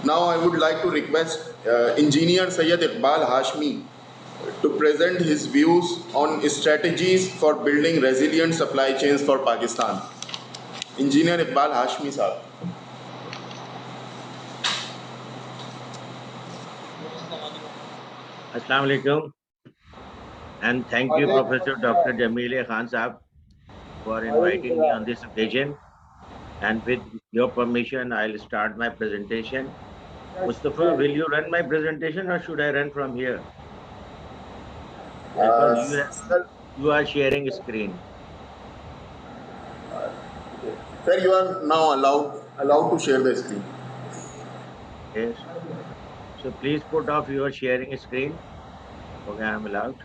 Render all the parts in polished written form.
Now I would like to request Engineer Syed Iqbal Hashmi to present his views on strategies for building resilient supply chains for Pakistan. Engineer Iqbal Hashmi sir. Assalamu alaikum, and thank you, Professor Dr. Jamil Khan Saab, for inviting me on this occasion. And with your permission, I'll start my presentation. Mustafa, will you run my presentation or should I run from here? Because Sir, you are sharing screen. sir, you are now allowed to share the screen. Yes. So please put off your sharing screen. Okay, I'm allowed.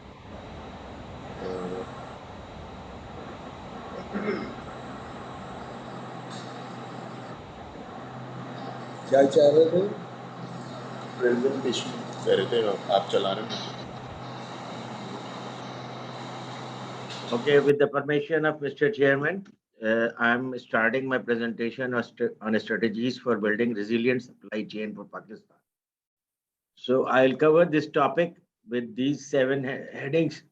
क्या चाह रहे थे? Presentation कह रहे थे आप चला रहे हैं. Okay, with the permission of Mr. Chairman, I'm starting my presentation on strategies for building resilient supply chain for Pakistan. So I'll cover this topic with these 7 headings.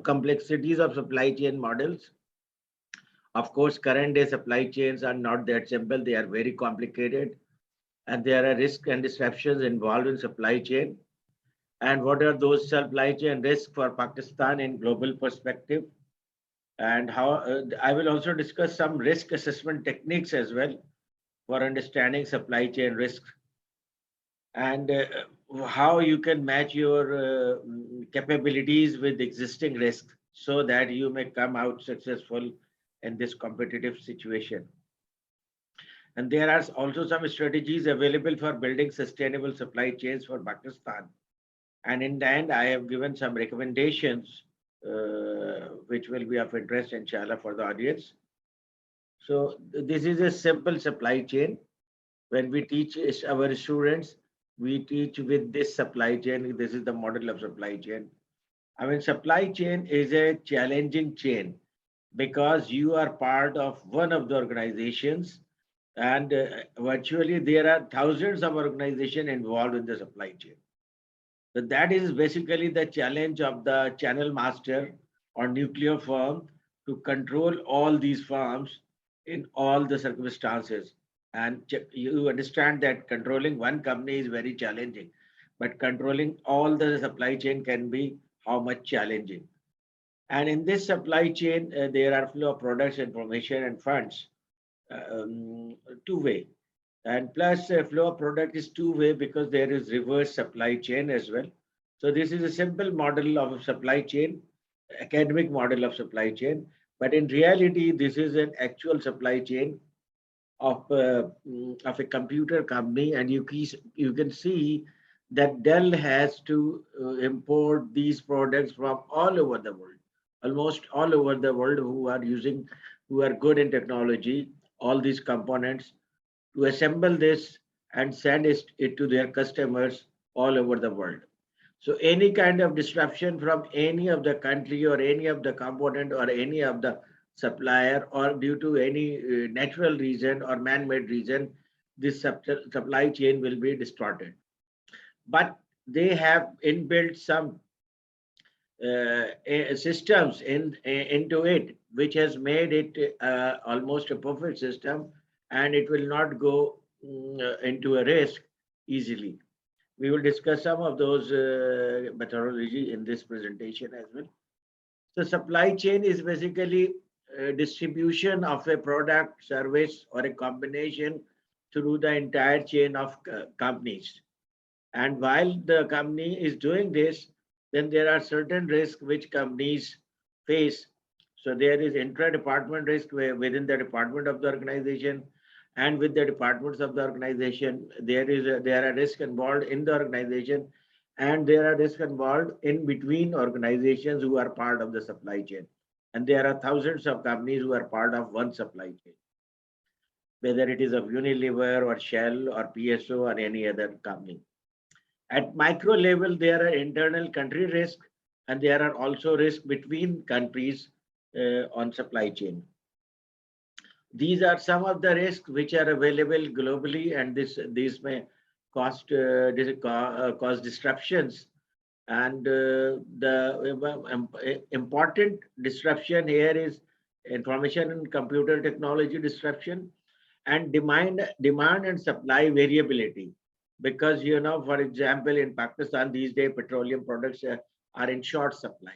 Complexities of supply chain models. Of course, current day supply chains are not that simple. They are very complicated, and there are risks and disruptions involved in supply chain. And what are those supply chain risks for Pakistan in global perspective? And how I will also discuss some risk assessment techniques as well for understanding supply chain risks, and how you can match your capabilities with existing risks so that you may come out successful in this competitive situation. And there are also some strategies available for building sustainable supply chains for Pakistan. And in the end, I have given some recommendations which will be of interest, inshallah, for the audience. So this is a simple supply chain. When we teach our students, we teach with this supply chain. This is the model of supply chain. I mean, supply chain is a challenging chain because you are part of one of the organizations, and virtually there are thousands of organizations involved in the supply chain. So that is basically the challenge of the channel master or nuclear firm to control all these firms in all the circumstances. And you understand that controlling one company is very challenging, but controlling all the supply chain can be how much challenging. And in this supply chain, there are flow of products, information, and funds, two-way. And plus, flow of product is two-way because there is reverse supply chain as well. So this is a simple model of a supply chain, academic model of supply chain. But in reality, this is an actual supply chain of a computer company, and you can see that Dell has to import these products from all over the world, almost all over the world, who are good in technology, all these components, to assemble this and send it to their customers all over the world. So any kind of disruption from any of the country or any of the component or any of the supplier or due to any natural reason or man-made reason, this supply chain will be distorted. But they have inbuilt some systems into it, which has made it almost a perfect system, and it will not go into a risk easily. We will discuss some of those methodology in this presentation as well. So supply chain is basically distribution of a product, service, or a combination through the entire chain of companies. And while the company is doing this, then there are certain risks which companies face. So there is intra-department risk within the department of the organization, and with the departments of the organization, there are risks involved in the organization, and there are risks involved in between organizations who are part of the supply chain. And there are thousands of companies who are part of one supply chain, whether it is of Unilever or Shell or PSO or any other company. At micro level, there are internal country risks, and there are also risks between countries on supply chain. These are some of the risks which are available globally, and these may cause disruptions. And the important disruption here is information and computer technology disruption, and demand and supply variability. Because, for example, in Pakistan these days, petroleum products are in short supply.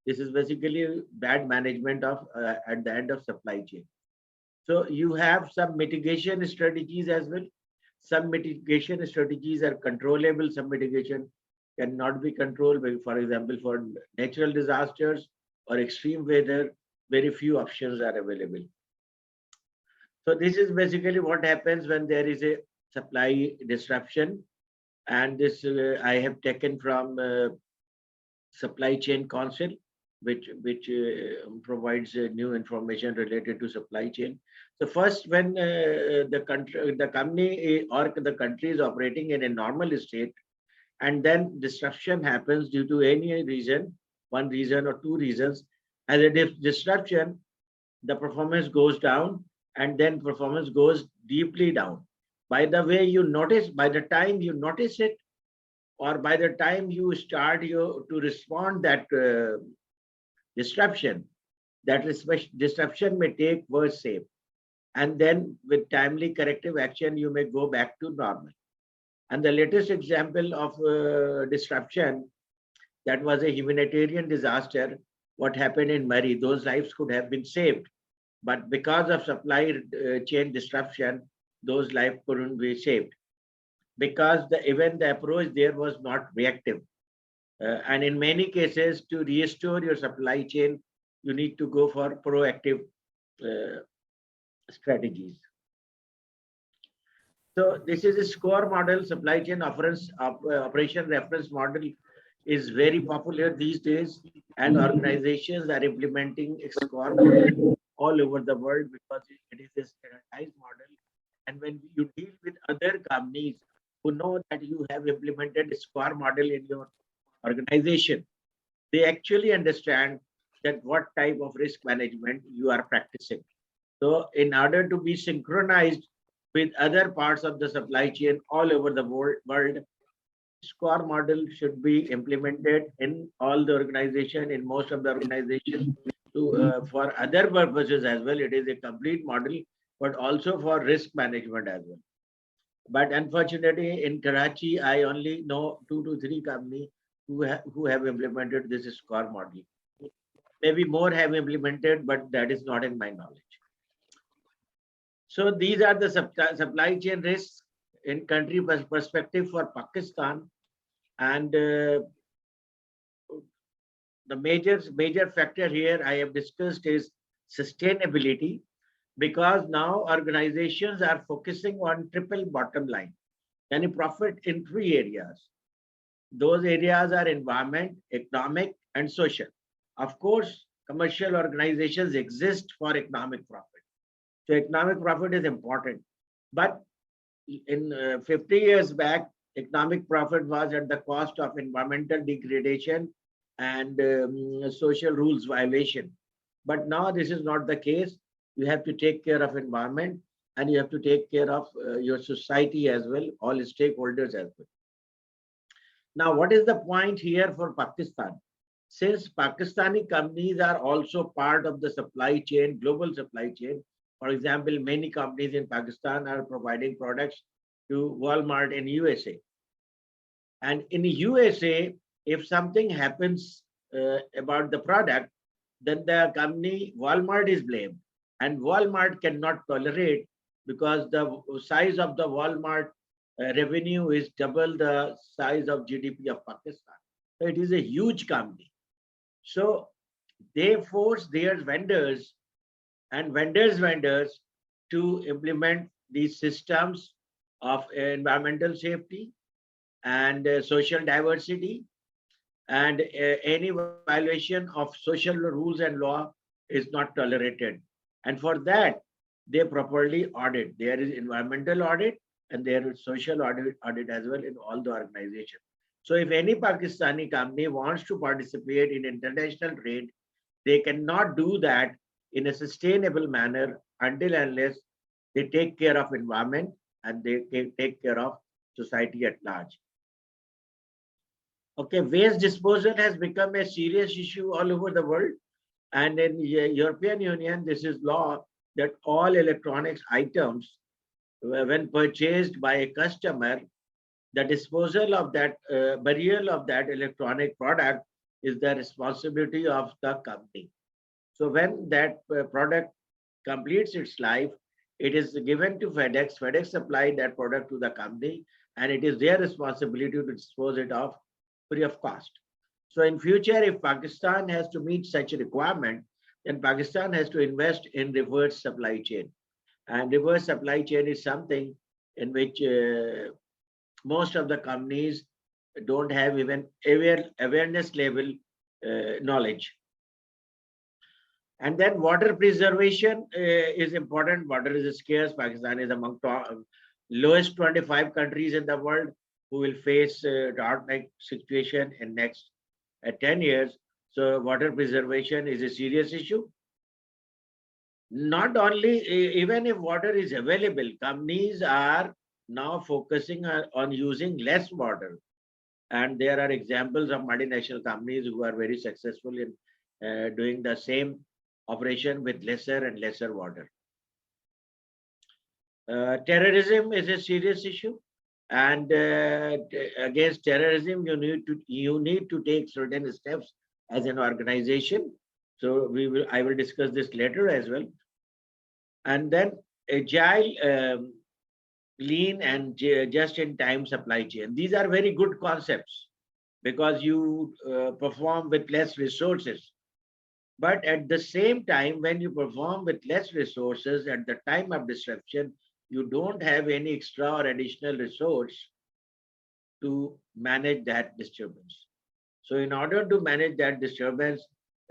This is basically bad management of at the end of supply chain. So you have some mitigation strategies as well. Some mitigation strategies are controllable, some mitigation cannot be controlled. For example, for natural disasters or extreme weather, very few options are available. So this is basically what happens when there is a supply disruption. And this I have taken from Supply Chain Council, which provides new information related to supply chain. So first, when the company or the country is operating in a normal state, and then disruption happens due to any reason, one reason or two reasons, as a disruption, the performance goes down, and then performance goes deeply down. By the way, by the time you notice it, or by the time you start to respond that disruption, that disruption may take worse shape. And then with timely corrective action, you may go back to normal. And the latest example of disruption, that was a humanitarian disaster, what happened in Murray, those lives could have been saved. But because of supply chain disruption, those lives couldn't be saved. Because even the approach there was not reactive. And in many cases, to restore your supply chain, you need to go for proactive strategies. So this is a score model. Supply chain operation reference model is very popular these days, and organizations are implementing a score model all over the world because it is a standardized model. And when you deal with other companies who know that you have implemented a score model in your organization, they actually understand that what type of risk management you are practicing. So in order to be synchronized with other parts of the supply chain all over the world, score model should be implemented in all the organization, in most of the organization, for other purposes as well. It is a complete model, but also for risk management as well. But unfortunately, in Karachi, I only know 2 to 3 companies who have implemented this score model. Maybe more have implemented, but that is not in my knowledge. So these are the supply chain risks in country perspective for Pakistan. And the major factor here I have discussed is sustainability, because now organizations are focusing on triple bottom line, and profit in 3 areas. Those areas are environment, economic, and social. Of course, commercial organizations exist for economic profit. So economic profit is important. But in 50 years back, economic profit was at the cost of environmental degradation and social rules violation. But now this is not the case. You have to take care of environment, and you have to take care of your society as well, all stakeholders as well. Now, what is the point here for Pakistan? Since Pakistani companies are also part of the supply chain, global supply chain, for example, many companies in Pakistan are providing products to Walmart in USA. And in USA, if something happens about the product, then the company Walmart is blamed. And Walmart cannot tolerate, because the size of the Walmart revenue is double the size of GDP of Pakistan. So it is a huge company. So they force their vendors and vendors to implement these systems of environmental safety and social diversity, and any violation of social rules and law is not tolerated. And for that, they properly audit. There is environmental audit and there is social audit as well in all the organizations. So if any Pakistani company wants to participate in international trade, they cannot do that in a sustainable manner until unless they take care of environment and they take care of society at large. Okay, waste disposal has become a serious issue all over the world. And in European Union, this is law that all electronics items, when purchased by a customer, the disposal of that, burial of that electronic product is the responsibility of the company. So when that product completes its life, it is given to FedEx. FedEx supply that product to the company, and it is their responsibility to dispose it off free of cost. So in future, if Pakistan has to meet such a requirement, then Pakistan has to invest in reverse supply chain. And reverse supply chain is something in which most of the companies don't have even awareness level knowledge. And then water preservation is important. Water is scarce. Pakistan is among lowest 25 countries in the world who will face drought-like situation in next 10 years. So water preservation is a serious issue. Not only, even if water is available, companies are now focusing on using less water. And there are examples of multinational companies who are very successful in doing the same operation with lesser and lesser water. Terrorism is a serious issue, and against terrorism, you need to take certain steps as an organization. So I will discuss this later as well. And then agile, lean, and just-in-time supply chain. These are very good concepts because you perform with less resources. But at the same time, when you perform with less resources at the time of disruption, you don't have any extra or additional resource to manage that disturbance. So in order to manage that disturbance,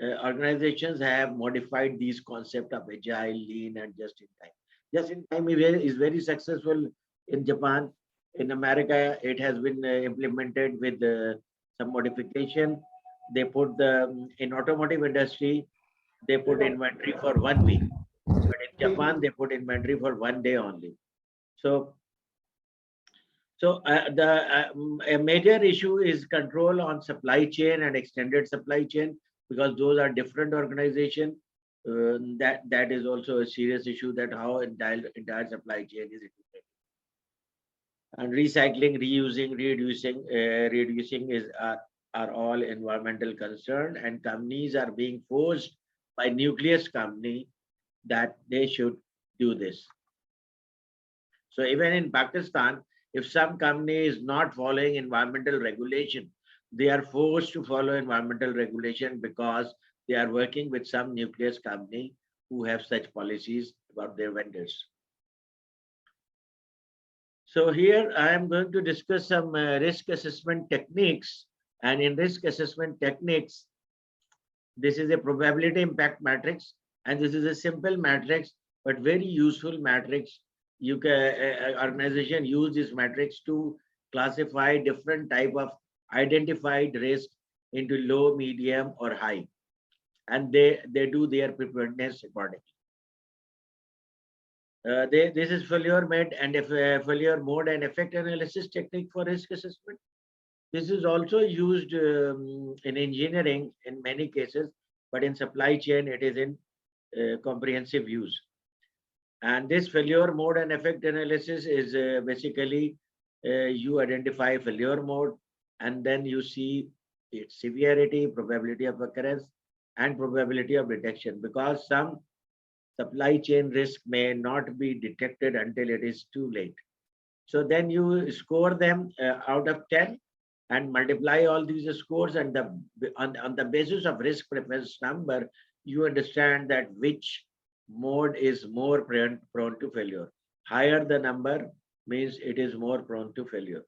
organizations have modified these concepts of agile, lean, and just-in-time. Just-in-time is very successful in Japan. In America, it has been implemented with some modification. They put in automotive industry, they put inventory for 1 week. But in Japan, they put inventory for 1 day only. So a major issue is control on supply chain and extended supply chain, because those are different organizations. That is also a serious issue, that how entire supply chain is integrated. And recycling, reusing, reducing are all environmental concern, and companies are being forced by nucleus company that they should do this. So even in Pakistan, if some company is not following environmental regulation, they are forced to follow environmental regulation because they are working with some nucleus company who have such policies about their vendors. So here I am going to discuss some risk assessment techniques. And in risk assessment techniques, this is a probability impact matrix, and this is a simple matrix, but very useful matrix. You can organization use this matrix to classify different type of identified risk into low, medium, or high, and they do their preparedness accordingly. This is failure mode and effect analysis technique for risk assessment. This is also used in engineering in many cases, but in supply chain it is in comprehensive use. And this failure mode and effect analysis is basically you identify failure mode, and then you see its severity, probability of occurrence, and probability of detection, because some supply chain risk may not be detected until it is too late. So then you score them out of 10 and multiply all these scores, and on the basis of risk preference number, you understand that which mode is more prone to failure. Higher the number means it is more prone to failure.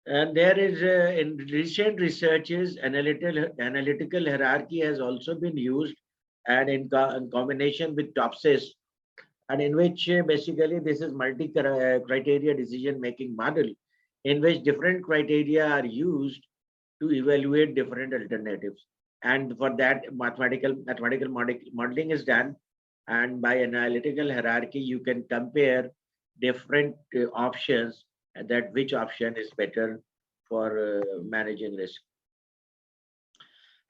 And there is in recent researches, analytical hierarchy has also been used, and in combination with TOPSIS, and in which basically this is multi-criteria decision-making model, in which different criteria are used to evaluate different alternatives. And for that, mathematical modeling is done. And by analytical hierarchy, you can compare different options, and that which option is better for managing risk.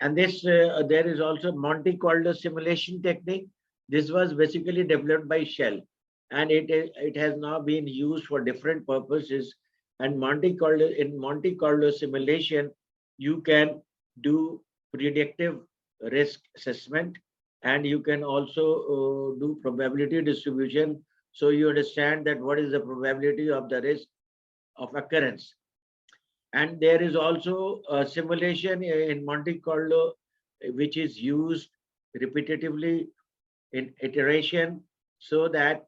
And this there is also Monte Carlo simulation technique. This was basically developed by Shell, and it has now been used for different purposes. And Monte Carlo simulation, you can do predictive risk assessment, and you can also do probability distribution. So you understand that what is the probability of the risk of occurrence. And there is also a simulation in Monte Carlo, which is used repetitively in iteration so that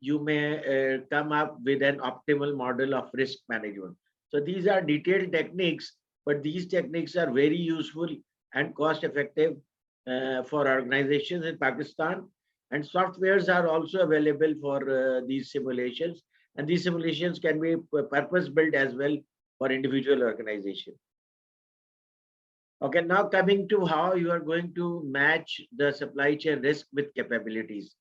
you may come up with an optimal model of risk management. So these are detailed techniques, but these techniques are very useful and cost effective for organizations in Pakistan. And softwares are also available for these simulations. And these simulations can be purpose built as well for individual organization. Okay, now coming to how you are going to match the supply chain risk with capabilities.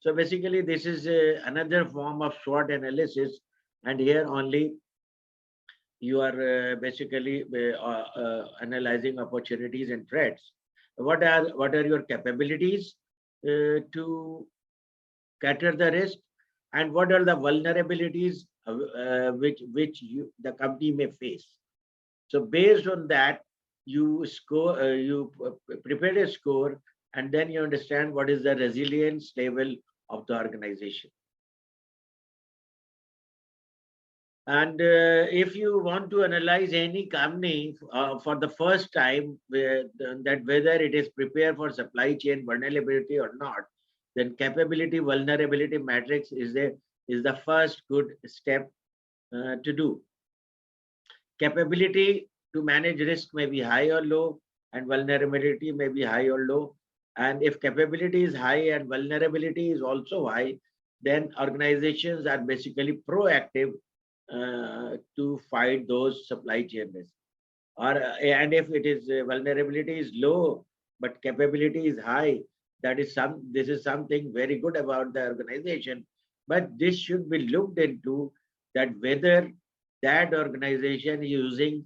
So basically, this is another form of SWOT analysis, and here only you are basically analyzing opportunities and threats. What are your capabilities to cater the risk, and what are the vulnerabilities which the company may face? So based on that, you prepare a score, and then you understand what is the resilience level of the organization. And if you want to analyze any company for the first time, that whether it is prepared for supply chain vulnerability or not, then capability vulnerability matrix is the first good step to do. Capability to manage risk may be high or low, and vulnerability may be high or low. And if capability is high and vulnerability is also high, then organizations are basically proactive to fight those supply chain risks. And if it is vulnerability is low but capability is high, this is something very good about the organization. But this should be looked into, that whether that organization is using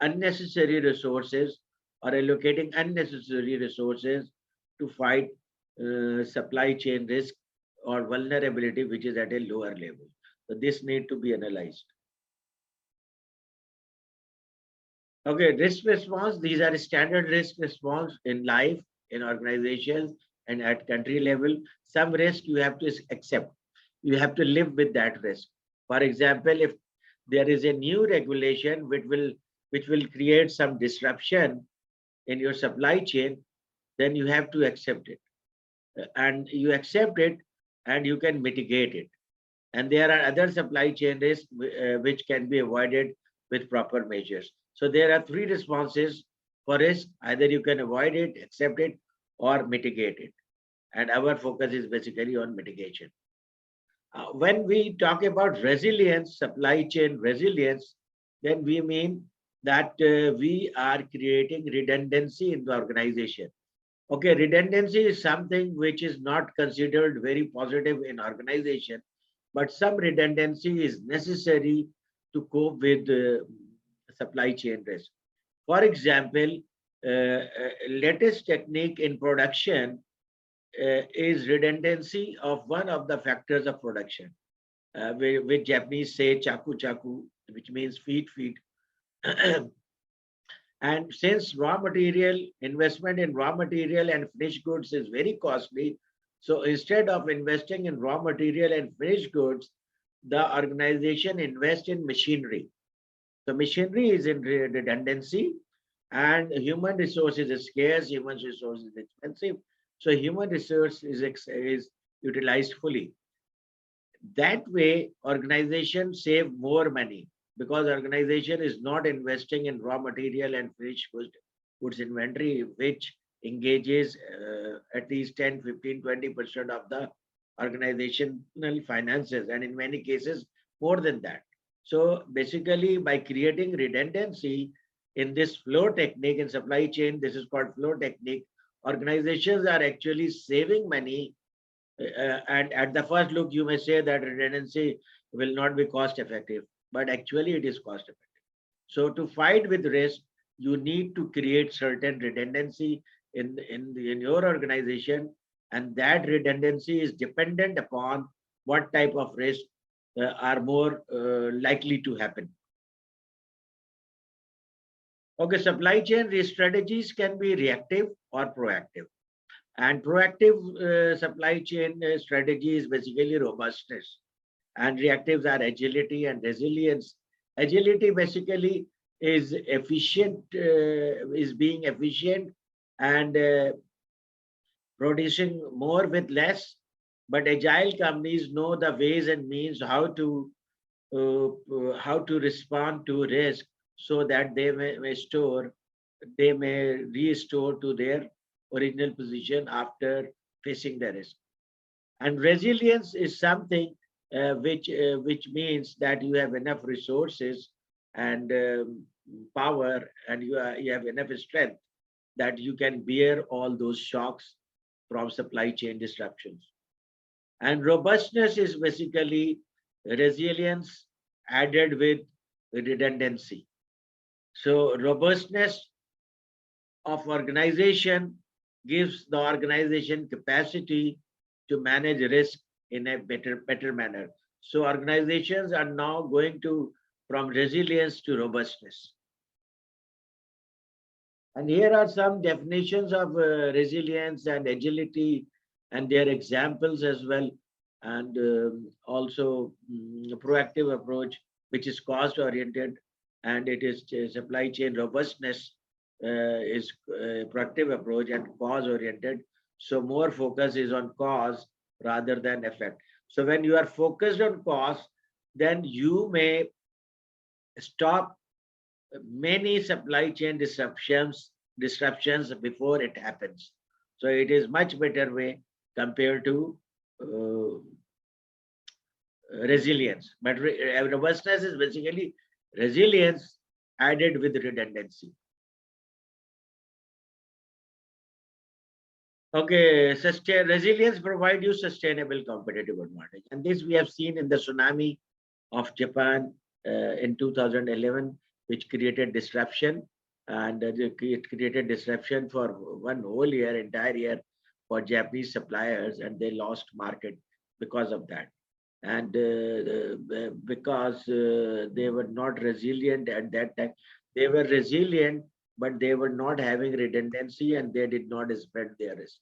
unnecessary resources or allocating unnecessary resources to fight supply chain risk or vulnerability which is at a lower level. So this need to be analyzed. Okay, risk response. These are standard risk response in life, in organizations, and at country level. Some risk you have to accept. You have to live with that risk. For example, if there is a new regulation which will create some disruption in your supply chain, then you have to accept it. And you accept it and you can mitigate it. And there are other supply chain risks which can be avoided with proper measures. So there are three responses for risk. Either you can avoid it, accept it, or mitigate it. And our focus is basically on mitigation. When we talk about resilience, supply chain resilience, then we mean that we are creating redundancy in the organization. Okay, redundancy is something which is not considered very positive in organization, but some redundancy is necessary to cope with supply chain risk. For example, latest technique in production is redundancy of one of the factors of production, which Japanese say chaku chaku, which means feet. And since raw material investment in raw material and finished goods is very costly, so instead of investing in raw material and finished goods, the organization invests in machinery. So machinery is in redundancy, and human resources is scarce, human resources is expensive. So human resource is utilized fully. That way, organization save more money, because organization is not investing in raw material and finished goods inventory, which engages at least 10, 15, 20% of the organizational finances, and in many cases, more than that. So basically, by creating redundancy in this flow technique in supply chain, this is called flow technique, organizations are actually saving money. And at the first look, you may say that redundancy will not be cost effective, but actually it is cost effective. So to fight with risk, you need to create certain redundancy in your organization, and that redundancy is dependent upon what type of risk are more likely to happen. Okay, supply chain strategies can be reactive or proactive. And proactive supply chain strategy is basically robustness. And reactives are agility and resilience. Agility basically is efficient, is being efficient and producing more with less. But agile companies know the ways and means how to respond to risk so that they may restore to their original position after facing the risk. And resilience is something which means that you have enough resources and power, and you have enough strength that you can bear all those shocks from supply chain disruptions. And robustness is basically resilience added with redundancy. So robustness of organization gives the organization capacity to manage risk in a better manner. So organizations are now going to from resilience to robustness. And here are some definitions of resilience and agility and their examples as well. And also proactive approach, which is cost oriented, and it is supply chain robustness is proactive approach and cause oriented. So more focus is on cause rather than effect. So when you are focused on cause, then you may stop many supply chain disruptions before it happens. So it is much better way compared to uh, resilience. But robustness is basically resilience added with redundancy. Okay, resilience provide you sustainable competitive advantage, and this we have seen in the tsunami of Japan in 2011, which created disruption, and it created disruption for one whole year, entire year, for Japanese suppliers, and they lost market because of that, and because they were not resilient at that time. They were resilient, but they were not having redundancy, and they did not spread their risk.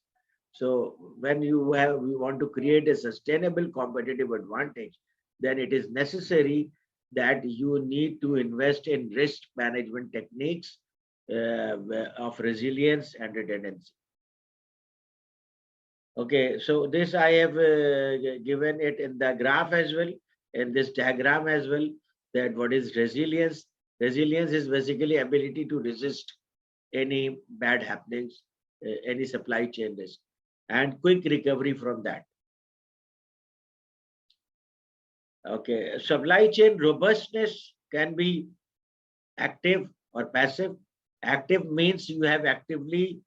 So when you want to create a sustainable competitive advantage, then it is necessary that you need to invest in risk management techniques of resilience and redundancy. Okay, so this I have given it in the graph as well, in this diagram as well, that what is resilience. Resilience is basically ability to resist any bad happenings, any supply chain risk, and quick recovery from that. Okay, supply chain robustness can be active or passive. Active means you have actively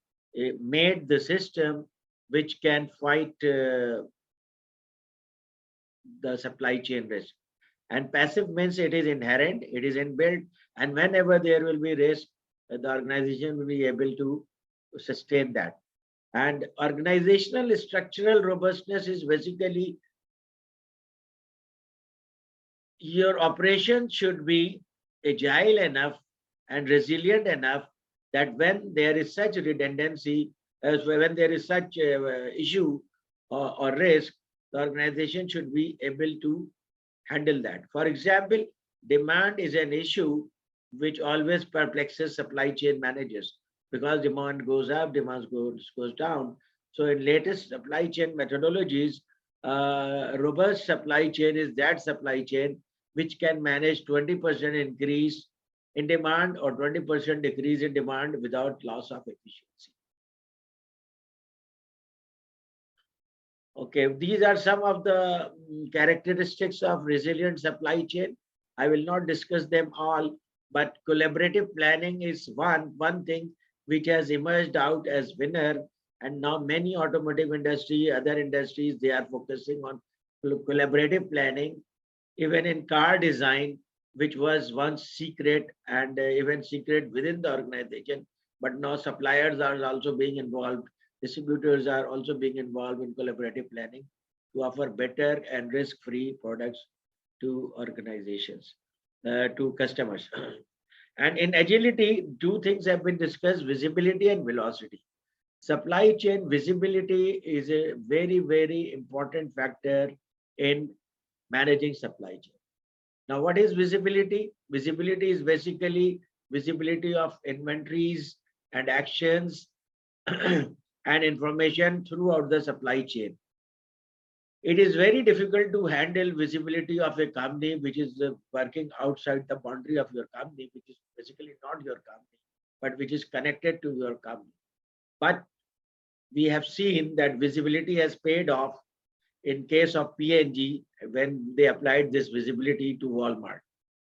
made the system which can fight the supply chain risk. And passive means it is inherent, it is inbuilt, and whenever there will be risk, the organization will be able to sustain that. And organizational structural robustness is basically your operation should be agile enough and resilient enough that when there is such redundancy, as when there is such issue or risk, the organization should be able to handle that. For example, demand is an issue which always perplexes supply chain managers, because demand goes up, demand goes down. So in latest supply chain methodologies, robust supply chain is that supply chain which can manage 20% increase in demand or 20% decrease in demand without loss of efficiency. Okay, these are some of the characteristics of resilient supply chain. I will not discuss them all, But collaborative planning is one thing which has emerged out as winner, and now many automotive industry, other industries, they are focusing on collaborative planning, even in car design, which was once secret and even secret within the organization. But now suppliers are also being involved, distributors are also being involved in collaborative planning to offer better and risk-free products to organizations, to customers. And in agility, two things have been discussed: visibility and velocity. Supply chain visibility is a very, very important factor in managing supply chain. Now, what is visibility? Visibility is basically visibility of inventories and actions and information throughout the supply chain. It is very difficult to handle visibility of a company which is working outside the boundary of your company, which is basically not your company, but which is connected to your company. But we have seen that visibility has paid off in case of P&G when they applied this visibility to Walmart.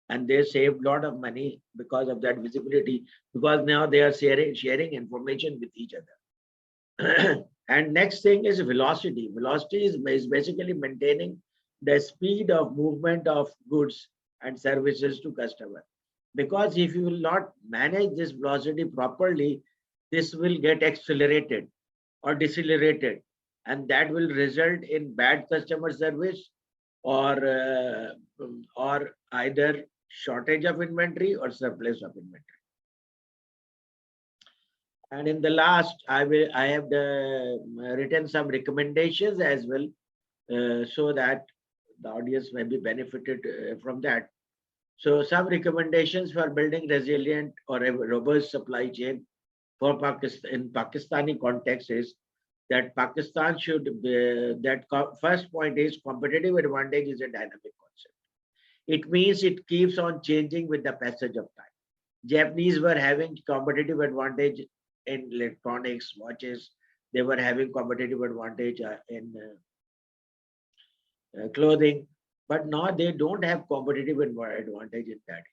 And they saved a lot of money because of that visibility, because now they are sharing information with each other. And next thing is velocity. Velocity is basically maintaining the speed of movement of goods and services to customer. Because if you will not manage this velocity properly, this will get accelerated or decelerated, and that will result in bad customer service or either shortage of inventory or surplus of inventory. And in the last, I have written some recommendations as well, so that the audience may be benefited from that. So some recommendations for building resilient or a robust supply chain for Pakistan in Pakistani context is that Pakistan should first point is competitive advantage is a dynamic concept. It means it keeps on changing with the passage of time. Japanese were having competitive advantage in electronics, watches. They were having competitive advantage in clothing, but now they don't have competitive advantage in that.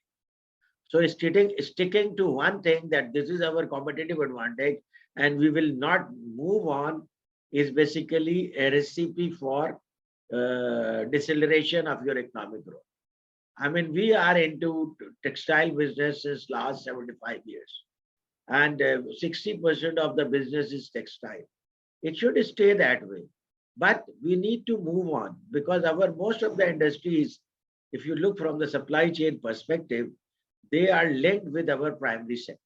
So sticking to one thing that this is our competitive advantage and we will not move on is basically a recipe for deceleration of your economic growth. I mean, we are into textile businesses last 75 years, and 60% of the business is textile. It should stay that way, but we need to move on because our most of the industries, if you look from the supply chain perspective, they are linked with our primary sector.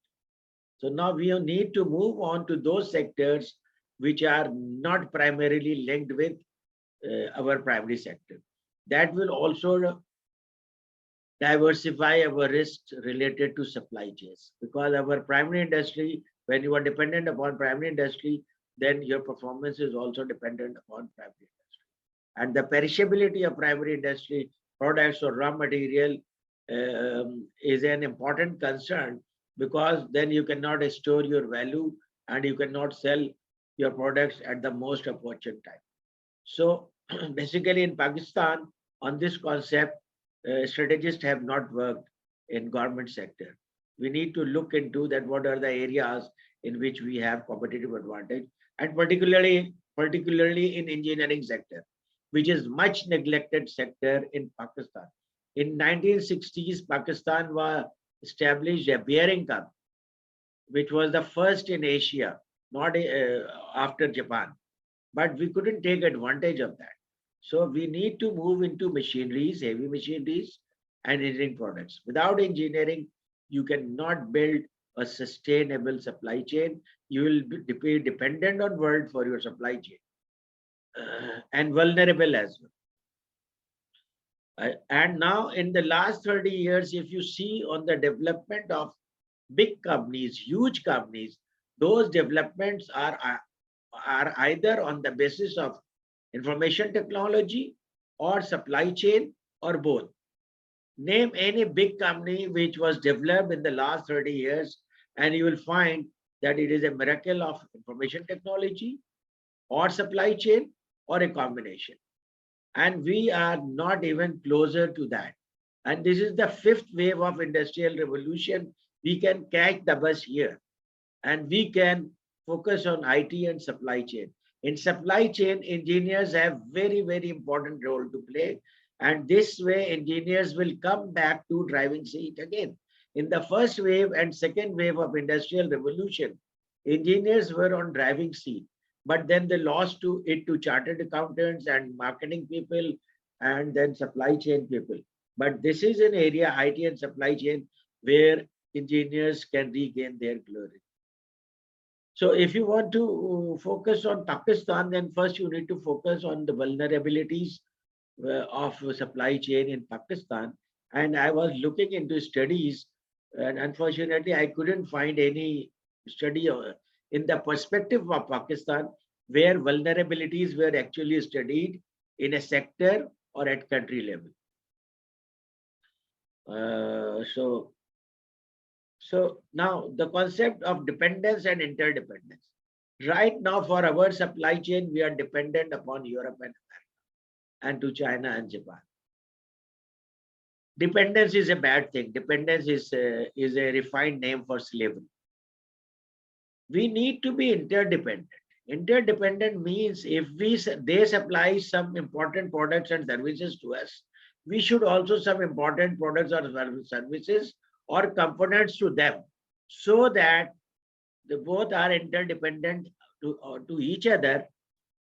So now we need to move on to those sectors which are not primarily linked with our primary sector. That will also diversify our risks related to supply chains, because our primary industry, when you are dependent upon primary industry, then your performance is also dependent upon primary industry. And the perishability of primary industry products or raw material is an important concern, because then you cannot store your value and you cannot sell your products at the most opportune time. So basically in Pakistan, on this concept, strategists have not worked in government sector. We need to look into that what are the areas in which we have competitive advantage, and particularly in engineering sector, which is much neglected sector in Pakistan. In 1960s, Pakistan was established a bearing company, which was the first in Asia, not after Japan, but we couldn't take advantage of that. So we need to move into machineries, heavy machineries, and engineering products. Without engineering, you cannot build a sustainable supply chain. You will be dependent on world for your supply chain and vulnerable as well. And now in the last 30 years, if you see on the development of big companies, huge companies, those developments are either on the basis of information technology or supply chain or both. Name any big company which was developed in the last 30 years and you will find that it is a miracle of information technology or supply chain or a combination. And we are not even closer to that. And this is the fifth wave of industrial revolution. We can catch the bus here, and we can focus on IT and supply chain. In supply chain, engineers have very important role to play. And this way, engineers will come back to driving seat again. In the first wave and second wave of industrial revolution, engineers were on driving seat, but then they lost to it to chartered accountants and marketing people and then supply chain people. But this is an area, IT and supply chain, where engineers can regain their glory. So if you want to focus on Pakistan, then first you need to focus on the vulnerabilities of supply chain in Pakistan. And I was looking into studies, and unfortunately, I couldn't find any study in the perspective of Pakistan where vulnerabilities were actually studied in a sector or at country level. So now the concept of dependence and interdependence. Right now, for our supply chain, we are dependent upon Europe and America and to China and Japan. Dependence is a bad thing. Dependence is a refined name for slavery. We need to be interdependent. Interdependent means if they supply some important products and services to us, we should also some important products or services or components to them, so that they both are interdependent to each other,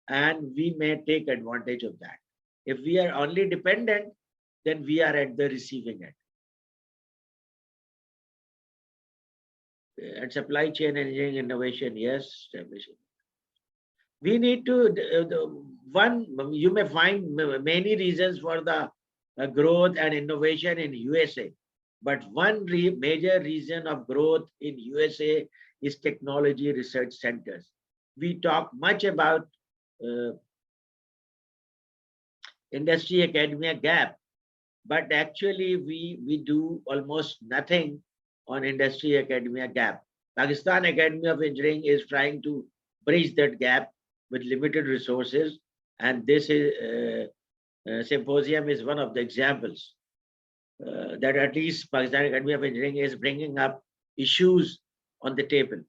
and we may take advantage of that. If we are only dependent, then we are at the receiving end. And supply chain engineering innovation, yes, establishing. We need to, you may find many reasons for the growth and innovation in USA, but one major reason of growth in USA is technology research centers. We talk much about industry academia gap, but actually we do almost nothing on industry academia gap. Pakistan Academy of Engineering is trying to bridge that gap with limited resources, and this is Symposium is one of the examples that at least Pakistan Academy of Engineering is bringing up issues on the table.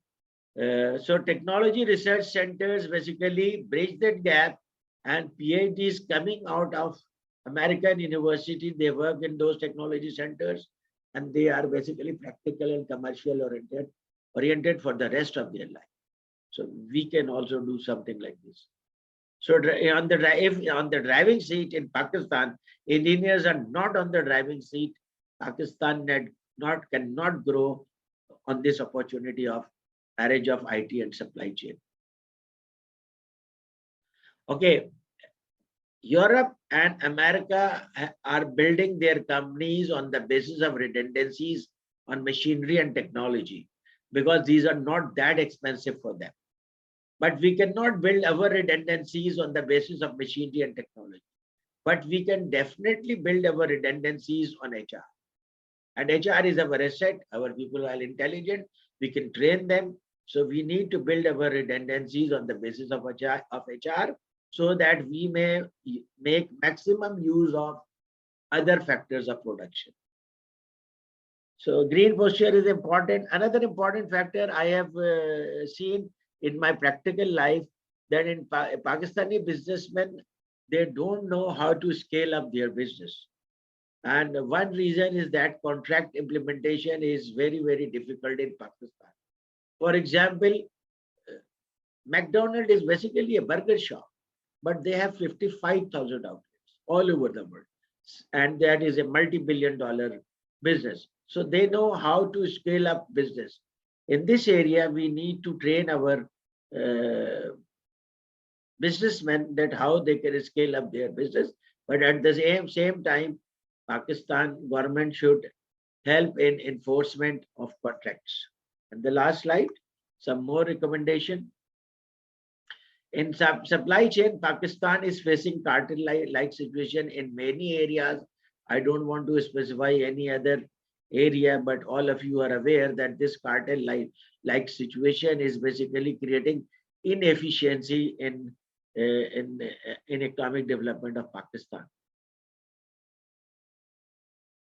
So technology research centers basically bridge that gap, and PhDs coming out of American university, they work in those technology centers, and they are basically practical and commercial oriented for the rest of their life. So we can also do something like this. So on the driving seat in Pakistan, engineers are not on the driving seat. Pakistan cannot grow on this opportunity of marriage of IT and supply chain. Okay, Europe and America are building their companies on the basis of redundancies on machinery and technology, because these are not that expensive for them. But we cannot build our redundancies on the basis of machinery and technology. But we can definitely build our redundancies on HR. And HR is our asset. Our people are intelligent. We can train them. So we need to build our redundancies on the basis of HR, so that we may make maximum use of other factors of production. So green posture is important. Another important factor I have seen in my practical life, that in Pakistani businessmen, they don't know how to scale up their business. And one reason is that contract implementation is very difficult in Pakistan. For example, McDonald's is basically a burger shop, but they have 55,000 outlets all over the world. And that is a multi-billion-dollar business. So they know how to scale up business. In this area, we need to train our businessmen that how they can scale up their business. But at the same time, Pakistan government should help in enforcement of contracts. And the last slide, some more recommendation. In supply chain, Pakistan is facing cartel-like situation in many areas. I don't want to specify any other area, but all of you are aware that this cartel-like situation is basically creating inefficiency in economic development of Pakistan.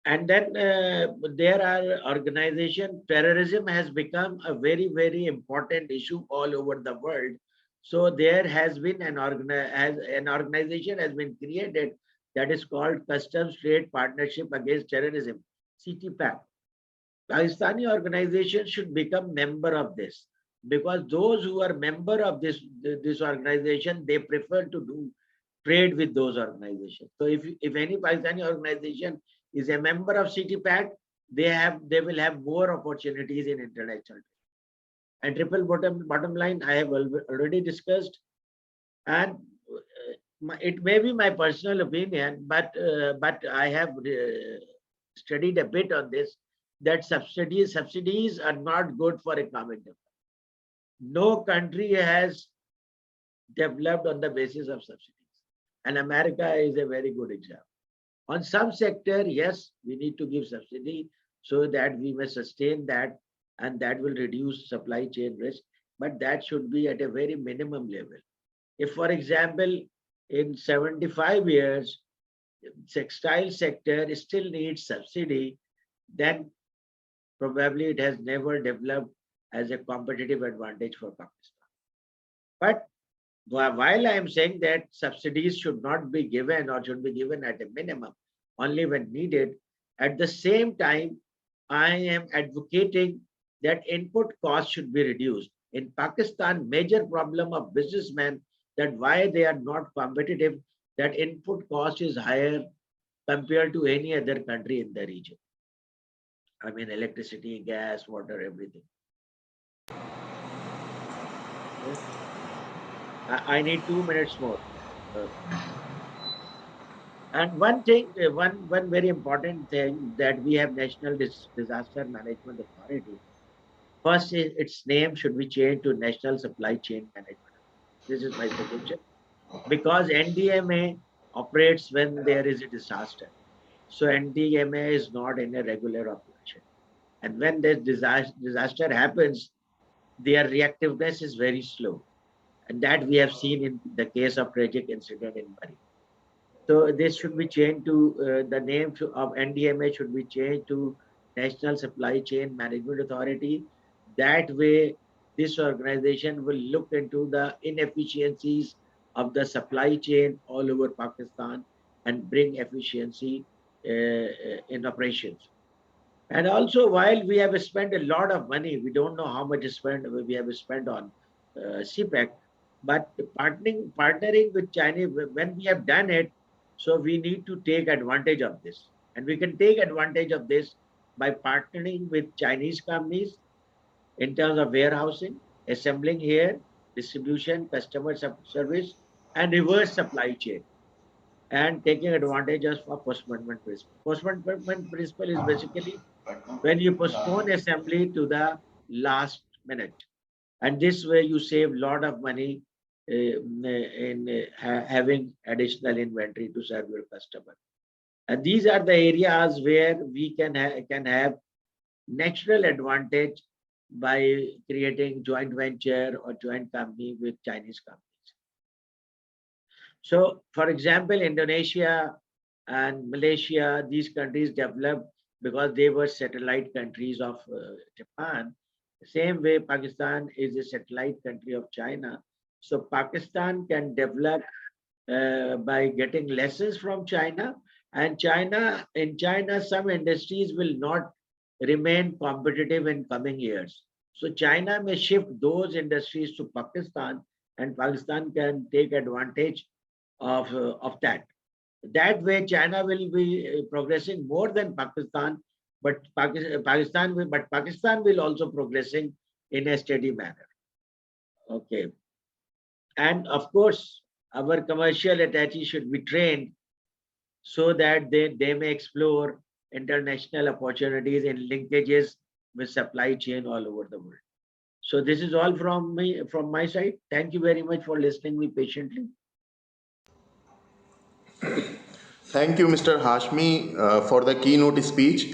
And then there are organization. Terrorism has become a very, very important issue all over the world. So there has been an organization has been created that is called Customs Trade Partnership Against Terrorism, CTPAC. Pakistani organization should become member of this, because those who are member of this organization, they prefer to do trade with those organizations. So if any Pakistani organization is a member of CTPAT, they will have more opportunities in international trade. And triple bottom line, I have already discussed, and it may be my personal opinion, but I have studied a bit on this, that subsidies are not good for economic development. No country has developed on the basis of subsidies, and America is a very good example. On some sector, yes, we need to give subsidy so that we may sustain that, and that will reduce supply chain risk, but that should be at a very minimum level. If, for example, in 75 years, textile sector still needs subsidy, then probably it has never developed as a competitive advantage for Pakistan. But while I am saying that subsidies should not be given or should be given at a minimum, only when needed, at the same time, I am advocating that input costs should be reduced. In Pakistan, major problem of businessmen, that why they are not competitive, that input cost is higher compared to any other country in the region. I mean, electricity, gas, water, everything. I need 2 minutes more. And one thing, one very important thing, that we have National Disaster Management Authority. First, its name should be changed to National Supply Chain Management. This is my suggestion, because NDMA operates when there is a disaster. So NDMA is not in a regular operation. And when this disaster happens, their reactiveness is very slow. And that we have seen in the case of tragic incident in Mari. So this should be changed to the name of NDMA should be changed to National Supply Chain Management Authority. That way, this organization will look into the inefficiencies of the supply chain all over Pakistan and bring efficiency in operations. And also, while we have spent a lot of money, we don't know how much we have spent on CPEC, but partnering with China, when we have done it, so we need to take advantage of this. And we can take advantage of this by partnering with Chinese companies in terms of warehousing, assembling here, distribution, customer service, and reverse supply chain, and taking advantage of postponement principle. Postponement principle is basically when you postpone assembly to the last minute. And this way you save a lot of money in having additional inventory to serve your customer. And these are the areas where we can have natural advantage by creating joint venture or joint company with Chinese companies. So, for example, Indonesia and Malaysia, these countries developed because they were satellite countries of Japan. The same way, Pakistan is a satellite country of China. So Pakistan can develop by getting lessons from China. And in China, some industries will not remain competitive in coming years. So China may shift those industries to Pakistan, and Pakistan can take advantage of that. That way, China will be progressing more than Pakistan, but Pakistan will also progressing in a steady manner. Okay, and of course, our commercial attaches should be trained so that they may explore international opportunities and linkages with supply chain all over the world. So this is all from my side. Thank you very much for listening me patiently. Thank you, Mr. Hashmi, for the keynote speech.